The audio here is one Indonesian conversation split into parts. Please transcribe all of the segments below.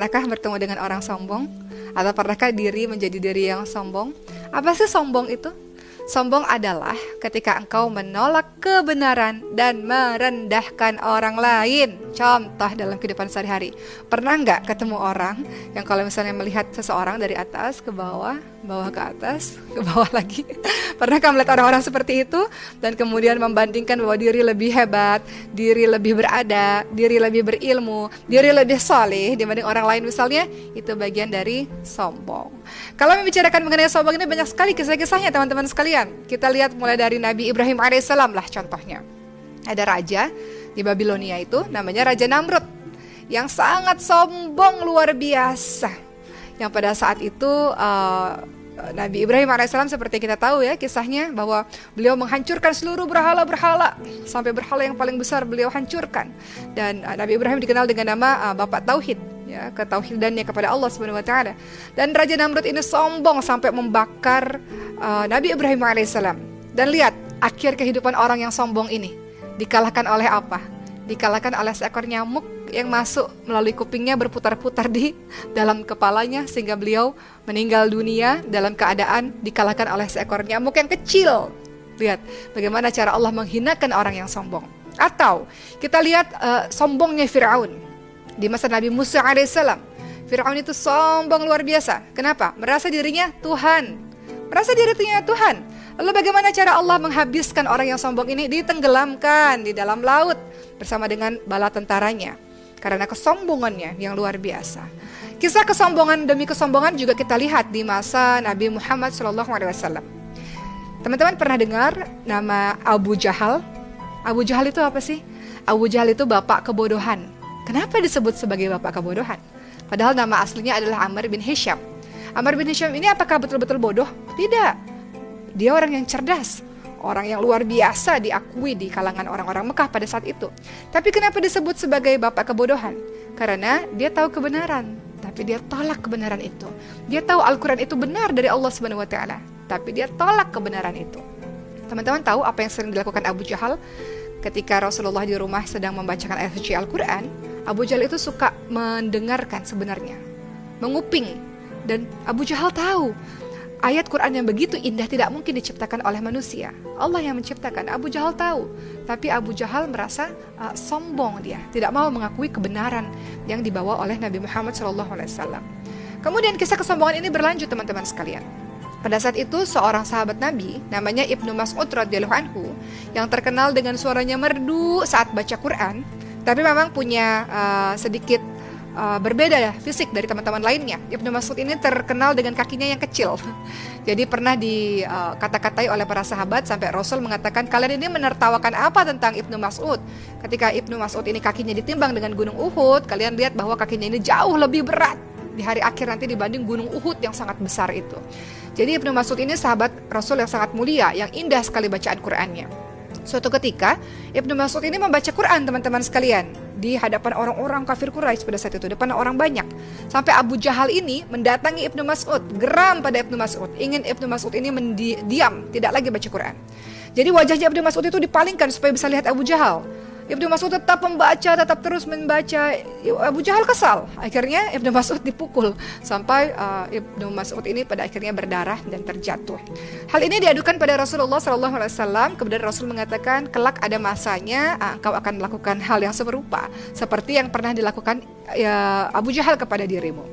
Pernahkah bertemu dengan orang sombong? Atau pernahkah diri menjadi diri yang sombong? Apa sih sombong itu? Sombong adalah ketika engkau menolak kebenaran dan merendahkan orang lain. Contoh dalam kehidupan sehari-hari. Pernah nggak ketemu orang yang kalau misalnya melihat seseorang dari atas ke bawah, bawah ke atas, ke bawah lagi? Pernahkah melihat orang-orang seperti itu dan kemudian membandingkan bahwa diri lebih hebat, diri lebih berada, diri lebih berilmu, diri lebih soleh dibanding orang lain misalnya? Itu bagian dari sombong. Kalau membicarakan mengenai sombong ini banyak sekali kisah-kisahnya teman-teman sekalian. Kita lihat mulai dari Nabi Ibrahim alaihissalam lah contohnya. Ada raja di Babilonia itu namanya Raja Namrud yang sangat sombong luar biasa. Yang pada saat itu Nabi Ibrahim alaihissalam seperti kita tahu ya kisahnya bahwa beliau menghancurkan seluruh berhala-berhala sampai berhala yang paling besar beliau hancurkan. Dan Nabi Ibrahim dikenal dengan nama Bapak Tauhid, ya, ketauhidannya kepada Allah Subhanahu wa taala. Dan Raja Namrud ini sombong sampai membakar Nabi Ibrahim alaihissalam. Dan lihat akhir kehidupan orang yang sombong ini dikalahkan oleh apa? Dikalahkan oleh seekor nyamuk yang masuk melalui kupingnya berputar-putar di dalam kepalanya sehingga beliau meninggal dunia dalam keadaan dikalahkan oleh seekor nyamuk yang kecil. Lihat bagaimana cara Allah menghinakan orang yang sombong. Atau kita lihat sombongnya Fir'aun di masa Nabi Musa alaihissalam. Fir'aun itu sombong luar biasa. Kenapa? Merasa dirinya Tuhan. Merasa dirinya Tuhan. Lalu bagaimana cara Allah menghabiskan orang yang sombong ini? Ditenggelamkan di dalam laut bersama dengan bala tentaranya. Karena kesombongannya yang luar biasa. Kisah kesombongan demi kesombongan juga kita lihat di masa Nabi Muhammad SAW. Teman-teman pernah dengar nama Abu Jahal? Abu Jahal itu apa sih? Abu Jahal itu bapak kebodohan. Kenapa disebut sebagai bapak kebodohan? Padahal nama aslinya adalah Amr bin Hisham. Amr bin Hisham ini apakah betul-betul bodoh? Tidak. Dia orang yang cerdas, orang yang luar biasa diakui di kalangan orang-orang Mekah pada saat itu. Tapi kenapa disebut sebagai bapak kebodohan? Karena dia tahu kebenaran, tapi dia tolak kebenaran itu. Dia tahu Al-Quran itu benar dari Allah Subhanahu wa taala, tapi dia tolak kebenaran itu. Teman-teman tahu apa yang sering dilakukan Abu Jahal ketika Rasulullah di rumah sedang membacakan ayat suci Al-Quran? Abu Jahal itu suka mendengarkan sebenarnya, menguping. Dan Abu Jahal tahu ayat Quran yang begitu indah tidak mungkin diciptakan oleh manusia. Allah yang menciptakan. Abu Jahal tahu. Tapi Abu Jahal merasa sombong dia. Tidak mau mengakui kebenaran yang dibawa oleh Nabi Muhammad SAW. Kemudian kisah kesombongan ini berlanjut teman-teman sekalian. Pada saat itu seorang sahabat Nabi namanya Ibnu Mas'ud radhiyallahu anhu yang terkenal dengan suaranya merdu saat baca Quran. Tapi memang punya sedikit berbeda ya fisik dari teman-teman lainnya. Ibnu Mas'ud ini terkenal dengan kakinya yang kecil. Jadi pernah dikata-katai oleh para sahabat sampai Rasul mengatakan, kalian ini menertawakan apa tentang Ibnu Mas'ud? Ketika Ibnu Mas'ud ini kakinya ditimbang dengan gunung Uhud, kalian lihat bahwa kakinya ini jauh lebih berat di hari akhir nanti dibanding gunung Uhud yang sangat besar itu. Jadi Ibnu Mas'ud ini sahabat Rasul yang sangat mulia, yang indah sekali bacaan Qur'annya. Suatu ketika Ibnu Mas'ud ini membaca Quran teman-teman sekalian di hadapan orang-orang kafir Quraisy pada saat itu, depan orang banyak. Sampai Abu Jahal ini mendatangi Ibnu Mas'ud, geram pada Ibnu Mas'ud, ingin Ibnu Mas'ud ini diam, tidak lagi baca Quran. Jadi wajahnya Ibnu Mas'ud itu dipalingkan supaya bisa lihat Abu Jahal. Ibnu Mas'ud tetap membaca, tetap terus membaca. Abu Jahal kesal. Akhirnya Ibnu Mas'ud dipukul sampai Ibnu Mas'ud ini pada akhirnya berdarah dan terjatuh. Hal ini diadukan pada Rasulullah SAW. Kemudian Rasul mengatakan, kelak ada masanya engkau akan melakukan hal yang serupa seperti yang pernah dilakukan Abu Jahal kepada dirimu.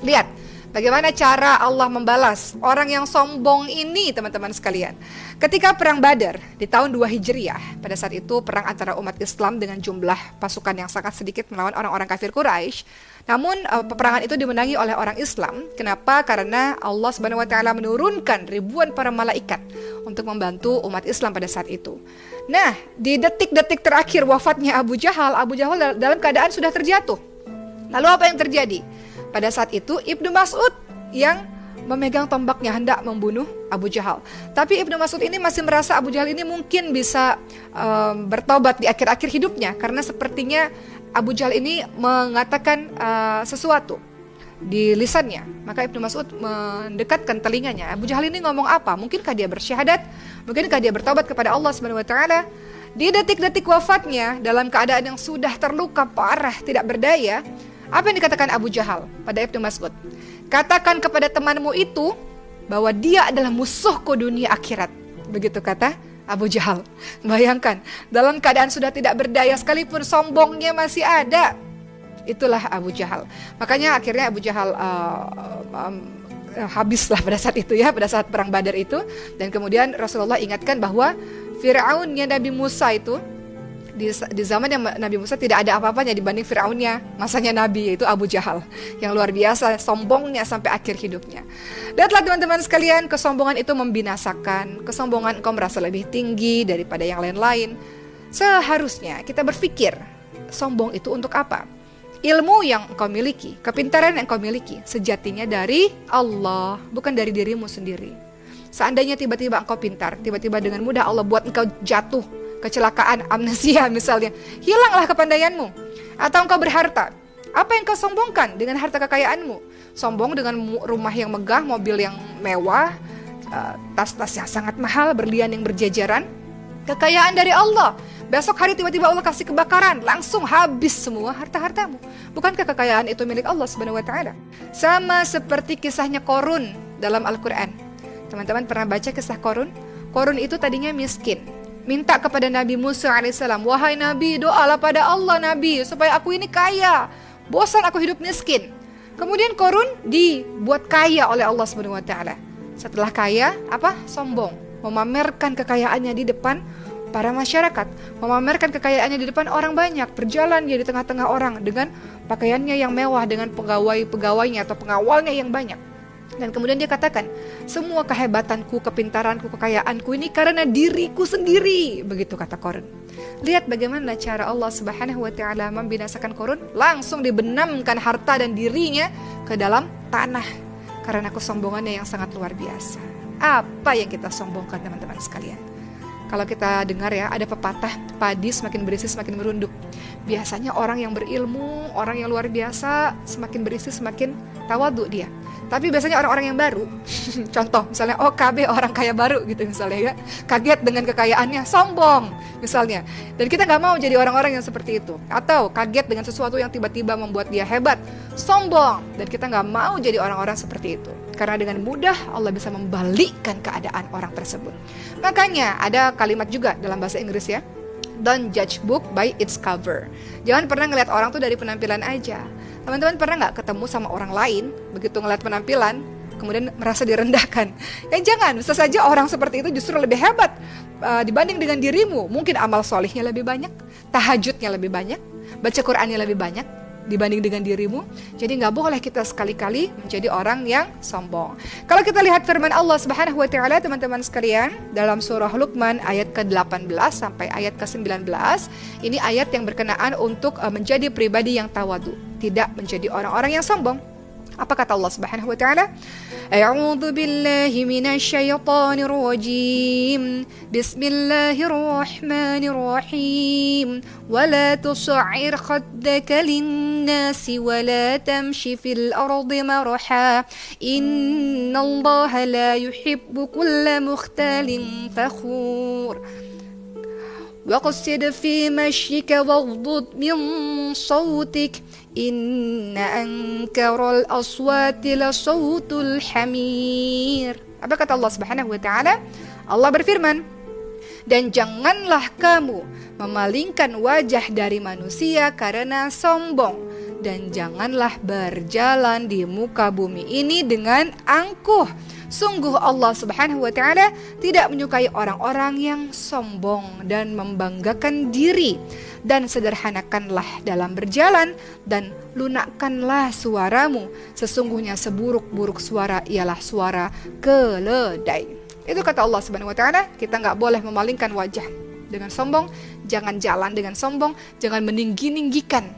Lihat bagaimana cara Allah membalas orang yang sombong ini teman-teman sekalian. Ketika perang Badar di tahun 2 Hijriah, pada saat itu perang antara umat Islam dengan jumlah pasukan yang sangat sedikit melawan orang-orang kafir Quraisy. Namun peperangan itu dimenangi oleh orang Islam. Kenapa? Karena Allah Subhanahu wa taala menurunkan ribuan para malaikat untuk membantu umat Islam pada saat itu. Nah, di detik-detik terakhir wafatnya Abu Jahal dalam keadaan sudah terjatuh. Lalu apa yang terjadi? Pada saat itu Ibnu Mas'ud yang memegang tombaknya hendak membunuh Abu Jahal. Tapi Ibnu Mas'ud ini masih merasa Abu Jahal ini mungkin bisa bertobat di akhir-akhir hidupnya. Karena sepertinya Abu Jahal ini mengatakan sesuatu di lisannya. Maka Ibnu Mas'ud mendekatkan telinganya. Abu Jahal ini ngomong apa? Mungkinkah dia bersyahadat? Mungkinkah dia bertobat kepada Allah Subhanahu wa taala? Di detik-detik wafatnya dalam keadaan yang sudah terluka parah, tidak berdaya, Apa yang dikatakan Abu Jahal pada Ibnu Mas'ud? Katakan kepada temanmu itu bahwa dia adalah musuhku dunia akhirat. Begitu kata Abu Jahal. Bayangkan, dalam keadaan sudah tidak berdaya sekalipun sombongnya masih ada. Itulah Abu Jahal. Makanya akhirnya Abu Jahal habislah pada saat itu ya, pada saat perang Badar itu. Dan kemudian Rasulullah ingatkan bahwa Fir'aunnya Nabi Musa itu, di zaman yang Nabi Musa tidak ada apa-apanya dibanding Fir'aunnya masanya Nabi, yaitu Abu Jahal, yang luar biasa sombongnya sampai akhir hidupnya. Lihatlah teman-teman sekalian, kesombongan itu membinasakan. Kesombongan engkau merasa lebih tinggi daripada yang lain-lain. Seharusnya kita berpikir, sombong itu untuk apa? Ilmu yang engkau miliki, kepintaran yang engkau miliki, sejatinya dari Allah, bukan dari dirimu sendiri. Seandainya tiba-tiba engkau pintar, tiba-tiba dengan mudah Allah buat engkau jatuh, kecelakaan, amnesia misalnya, hilanglah kepandaianmu. Atau engkau berharta, apa yang kau sombongkan dengan harta kekayaanmu? Sombong dengan rumah yang megah, mobil yang mewah, tas-tas yang sangat mahal, berlian yang berjajaran. Kekayaan dari Allah. Besok hari tiba-tiba Allah kasih kebakaran, langsung habis semua harta-hartamu. Bukankah kekayaan itu milik Allah Subhanahu wa taala? Sama seperti kisahnya Qorun dalam Al-Qur'an. Teman-teman pernah baca kisah Qorun? Qorun itu tadinya miskin. Minta kepada Nabi Musa alaihissalam, wahai Nabi, doalah pada Allah Nabi, supaya aku ini kaya. Bosan aku hidup miskin. Kemudian Qorun dibuat kaya oleh Allah Subhanahu wa taala. Setelah kaya, sombong, memamerkan kekayaannya di depan para masyarakat, memamerkan kekayaannya di depan orang banyak, berjalan dia di tengah-tengah orang dengan pakaiannya yang mewah, dengan pegawai-pegawainya atau pengawalnya yang banyak. Dan kemudian dia katakan, semua kehebatanku, kepintaranku, kekayaanku ini karena diriku sendiri. Begitu kata Qorun. Lihat bagaimana cara Allah Subhanahu wa taala membinasakan Qorun. Langsung dibenamkan harta dan dirinya ke dalam tanah karena kesombongannya yang sangat luar biasa. Apa yang kita sombongkan teman-teman sekalian? Kalau kita dengar ya, ada pepatah, padi semakin berisi semakin merunduk. Biasanya orang yang berilmu, orang yang luar biasa, semakin berisi semakin tawadhu dia. Tapi biasanya orang-orang yang baru, contoh misalnya OKB, orang kaya baru gitu misalnya ya, kaget dengan kekayaannya, sombong misalnya. Dan kita gak mau jadi orang-orang yang seperti itu. Atau kaget dengan sesuatu yang tiba-tiba membuat dia hebat, sombong. Dan kita gak mau jadi orang-orang seperti itu. Karena dengan mudah Allah bisa membalikkan keadaan orang tersebut. Makanya ada kalimat juga dalam bahasa Inggris ya, don't judge book by its cover. Jangan pernah ngeliat orang tuh dari penampilan aja. Teman-teman pernah nggak ketemu sama orang lain, begitu ngeliat penampilan, kemudian merasa direndahkan? Jangan, bisa saja orang seperti itu justru lebih hebat dibanding dengan dirimu. Mungkin amal solihnya lebih banyak, tahajudnya lebih banyak, baca Qur'annya lebih banyak dibanding dengan dirimu. Jadi nggak boleh kita sekali-kali menjadi orang yang sombong. Kalau kita lihat firman Allah Subhanahu wa taala teman-teman sekalian dalam surah Luqman ayat ke-18 sampai ayat ke-19, ini ayat yang berkenaan untuk menjadi pribadi yang tawadhu, tidak menjadi orang-orang yang sombong. Apa kata Allah Subhanahu wa taala? A'udzu billahi minasy syaithanir rajim. Bismillahirrahmanirrahim. Wa la tus'ir khaddaka lin-nasi wa la tamshi fil ardi marha. Innallaha la yuhibbu kulla mukhtalin fakhur. وَقَصِّدْ فِي مَشْيِكَ وَاغْضُضْ مِنْ صَوْتِكَ إِنَّ أَنْكَرَ الْأَصْوَاتِ لَصَوْتُ الْحَمِيرِ. Apa kata Allah Subhanahu wa taala? Allah berfirman, dan janganlah kamu memalingkan wajah dari manusia karena sombong, dan janganlah berjalan di muka bumi ini dengan angkuh. Sungguh Allah Subhanahu wa taala tidak menyukai orang-orang yang sombong dan membanggakan diri. Dan sederhanakanlah dalam berjalan dan lunakkanlah suaramu. Sesungguhnya seburuk-buruk suara ialah suara keledai. Itu kata Allah Subhanahu wa taala, kita nggak boleh memalingkan wajah dengan sombong, jangan jalan dengan sombong, jangan meninggi-ninggikan.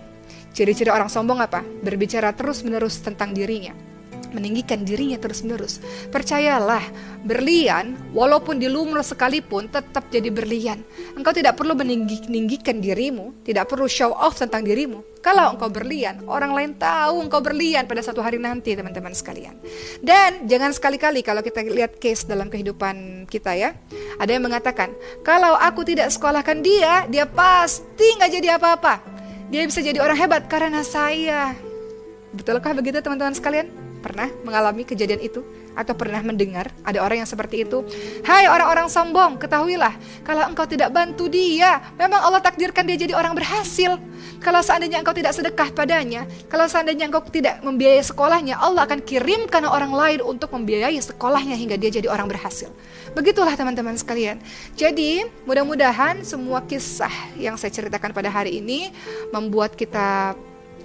Ciri-ciri orang sombong apa? Berbicara terus-menerus tentang dirinya, meninggikan dirinya terus-menerus. Percayalah, berlian walaupun dilumur sekalipun tetap jadi berlian. Engkau tidak perlu meninggikan dirimu, tidak perlu show off tentang dirimu. Kalau engkau berlian, orang lain tahu engkau berlian pada satu hari nanti, teman-teman sekalian. Dan jangan sekali-kali kalau kita lihat case dalam kehidupan kita ya, ada yang mengatakan, kalau aku tidak sekolahkan dia, dia pasti nggak jadi apa-apa. Dia bisa jadi orang hebat karena saya. Betulkah begitu teman-teman sekalian? Pernah mengalami kejadian itu? Atau pernah mendengar ada orang yang seperti itu? Hai orang-orang sombong, ketahuilah, kalau engkau tidak bantu dia, memang Allah takdirkan dia jadi orang berhasil. Kalau seandainya engkau tidak sedekah padanya, kalau seandainya engkau tidak membiayai sekolahnya, Allah akan kirimkan orang lain untuk membiayai sekolahnya hingga dia jadi orang berhasil. Begitulah teman-teman sekalian. Jadi mudah-mudahan semua kisah yang saya ceritakan pada hari ini membuat kita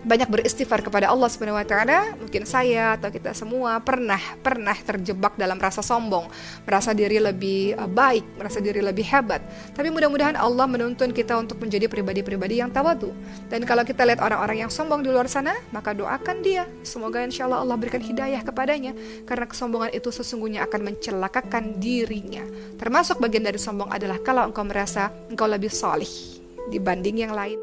banyak beristighfar kepada Allah Subhanahu wa taala. Mungkin saya atau kita semua pernah terjebak dalam rasa sombong, merasa diri lebih baik, merasa diri lebih hebat. Tapi mudah-mudahan Allah menuntun kita untuk menjadi pribadi-pribadi yang tawadu. Dan kalau kita lihat orang-orang yang sombong di luar sana, maka doakan dia. Semoga insyaallah Allah berikan hidayah kepadanya, karena kesombongan itu sesungguhnya akan mencelakakan dirinya. Termasuk bagian dari sombong adalah kalau engkau merasa engkau lebih salih dibanding yang lain.